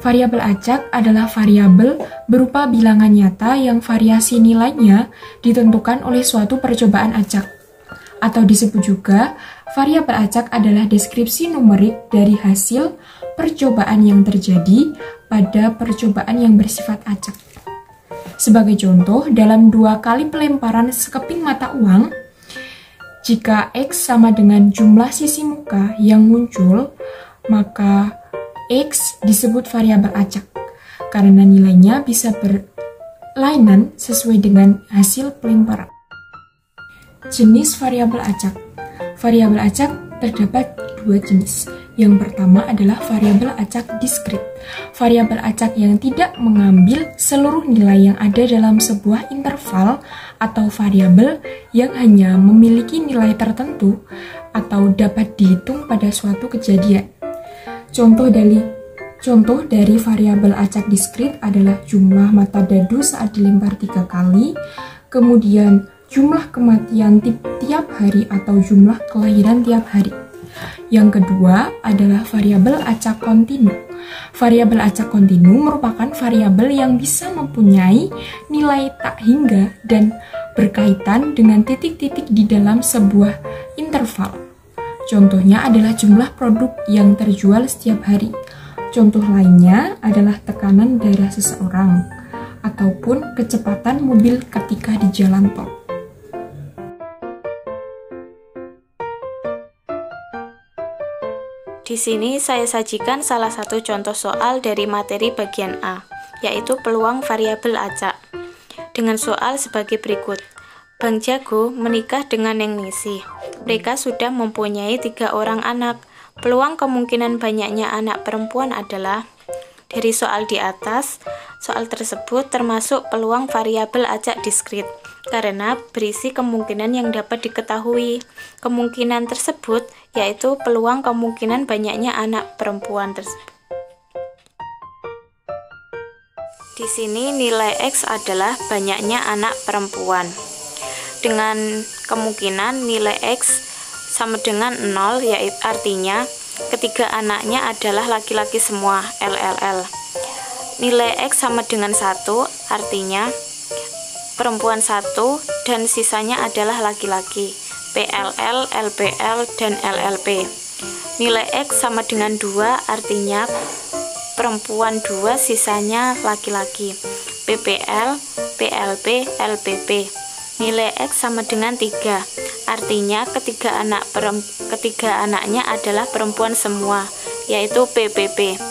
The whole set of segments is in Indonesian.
Variabel acak adalah variabel berupa bilangan nyata yang variasi nilainya ditentukan oleh suatu percobaan acak. Atau disebut juga, variabel acak adalah deskripsi numerik dari hasil percobaan yang terjadi pada percobaan yang bersifat acak. Sebagai contoh, dalam 2 kali pelemparan sekeping mata uang, jika X sama dengan jumlah sisi muka yang muncul, maka X disebut variabel acak, karena nilainya bisa berlainan sesuai dengan hasil pelemparan. Jenis variabel acak. Variabel acak terdapat 2 jenis. Yang pertama adalah variabel acak diskrit. Variabel acak yang tidak mengambil seluruh nilai yang ada dalam sebuah interval atau variabel yang hanya memiliki nilai tertentu atau dapat dihitung pada suatu kejadian. Contoh dari variabel acak diskrit adalah jumlah mata dadu saat dilempar 3 kali, kemudian jumlah kematian tiap hari atau jumlah kelahiran tiap hari. Yang kedua adalah variabel acak kontinu. Variabel acak kontinu merupakan variabel yang bisa mempunyai nilai tak hingga dan berkaitan dengan titik-titik di dalam sebuah interval. Contohnya adalah jumlah produk yang terjual setiap hari. Contoh lainnya adalah tekanan darah seseorang ataupun kecepatan mobil ketika di jalan tol. Di sini saya sajikan salah satu contoh soal dari materi bagian A, yaitu peluang variabel acak. Dengan soal sebagai berikut. Bang Jago menikah dengan Neng Nisi. Mereka sudah mempunyai 3 orang anak. Peluang kemungkinan banyaknya anak perempuan adalah, dari soal di atas, soal tersebut termasuk peluang variabel acak diskrit, karena berisi kemungkinan yang dapat diketahui. Kemungkinan tersebut yaitu peluang kemungkinan banyaknya anak perempuan tersebut. Di sini nilai X adalah banyaknya anak perempuan. Dengan kemungkinan nilai X sama dengan 0, yaitu artinya ketiga anaknya adalah laki-laki semua, LLL. Nilai X sama dengan 1, artinya perempuan 1 dan sisanya adalah laki-laki, PLL, LPL, dan LLP. Nilai X sama dengan 2, artinya perempuan 2 sisanya laki-laki, PPL, PLP, LPP. Nilai X sama dengan 3, artinya ketiga anaknya adalah perempuan semua, yaitu PPP.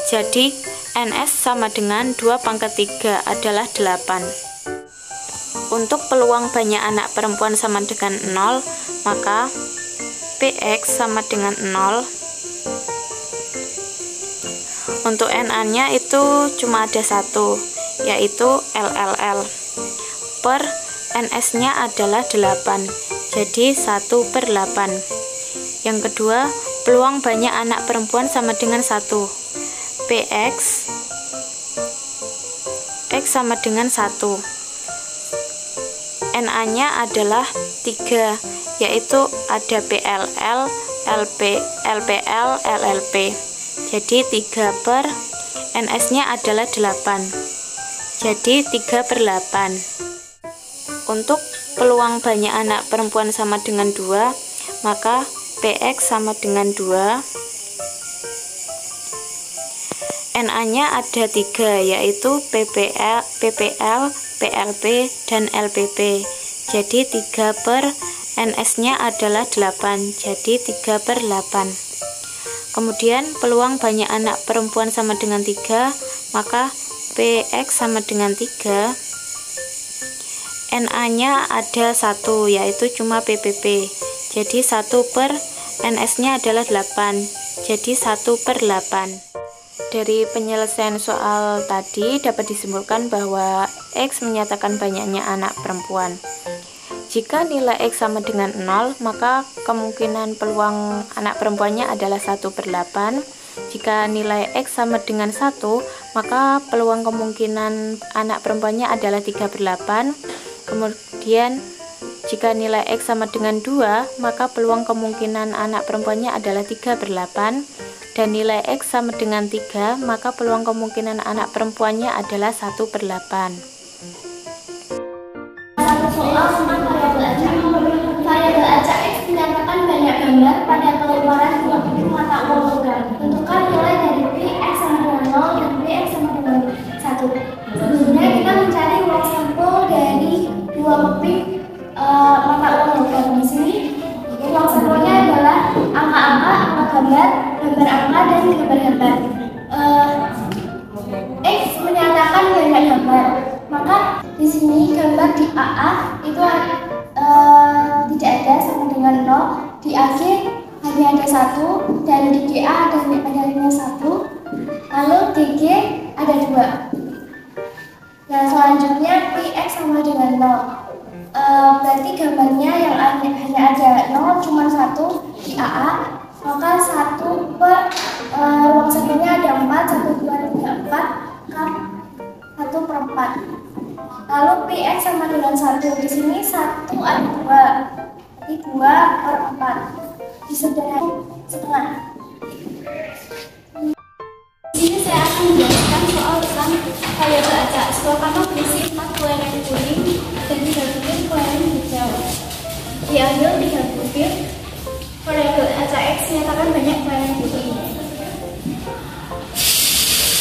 Jadi NS sama dengan 2/3 adalah 8. Untuk peluang banyak anak perempuan sama dengan 0, maka PX sama dengan 0. Untuk NA-nya itu cuma ada 1, yaitu LLL. Per NS-nya adalah 8, jadi 1/8. Yang kedua, peluang banyak anak perempuan sama dengan 1. PX X sama dengan 1. NA-nya adalah 3, yaitu ada PLL, LPL, LLP. Jadi 3/, NS-nya adalah 8. Jadi 3/8. Untuk peluang banyak anak perempuan sama dengan 2, maka PX sama dengan 2. NA-nya ada 3, yaitu PPL, PLP, dan LPP. Jadi 3/, NS-nya adalah 8, jadi 3/8. Kemudian peluang banyak anak perempuan sama dengan 3, maka PX sama dengan 3. NA-nya ada 1, yaitu cuma PPP. Jadi 1/, NS-nya adalah 8, jadi 1/8. Dari penyelesaian soal tadi dapat disimpulkan bahwa X menyatakan banyaknya anak perempuan. Jika nilai X sama dengan 0, maka kemungkinan peluang anak perempuannya adalah 1/8. Jika nilai X sama dengan 1, maka peluang kemungkinan anak perempuannya adalah 3/8. Kemudian jika nilai X sama dengan 2, maka peluang kemungkinan anak perempuannya adalah 3/8. dan nilai X sama dengan 3, maka peluang kemungkinan anak perempuannya adalah 1/8. Satu soal tentang variabel acak. Variabel acak X menyatakan banyak gambar pada keluaran dua bentuk mata uang logam. Tentukan nilai dari P X sama dengan 0 dan P X sama dengan 1. Sebelumnya kita mencari uang sampel dari dua keping mata uang logam. Di sini uang sampelnya adalah angka-angka, angka gambar, gambar angka, dan gambar-gambar. X menyatakan banyak gambar, maka di sini gambar di AA itu tidak ada sama dengan 0, di AG hanya ada 1, dan di GA ada hanya 1, lalu DG ada 2. Nah, selanjutnya PX sama dengan 0. Berarti gambarnya yang hanya ada 0 cuma 1 di AA, maka 1 per ruang sampelnya ada 4, 1, 2, 3, 4, kan 1/4. Lalu PX sama dengan 1, di sini 1 ada 2, jadi 2/4, disederhanakan setengah. Di sini saya akan menjelaskan soal tentang variabel acak. Sebuah kantung berisi 4 kelereng kuning dan 3 butir kelereng hijau. Diambil 3 butir, variabel acak X menyatakan banyak kelereng putih.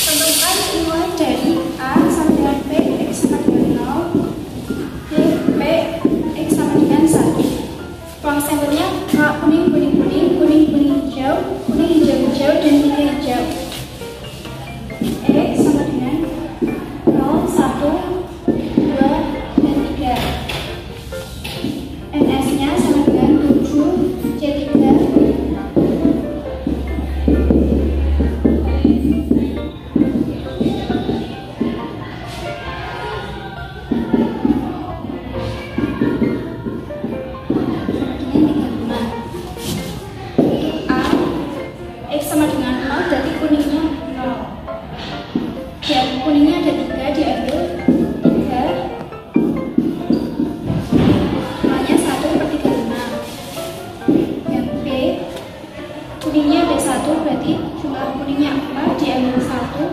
Tentukan nilai dari A sama dengan P X sama dengan 0, B P X sama dengan 1. Ruang sampelnya kuning, kuning, kuning, kuning, kuning, hijau, kuning, hijau, hijau, dan tiga hijau. X sama dengan 0, 1, 2, dan 3. NS-nya sama dengan 7, C3. X sama dengan 0, berarti kuningnya 0. Dan kuningnya ada 3, diambil 3. Nolnya 1/35. Yang B, kuningnya ada 1, berarti jumlah kuningnya 4, diambil 1.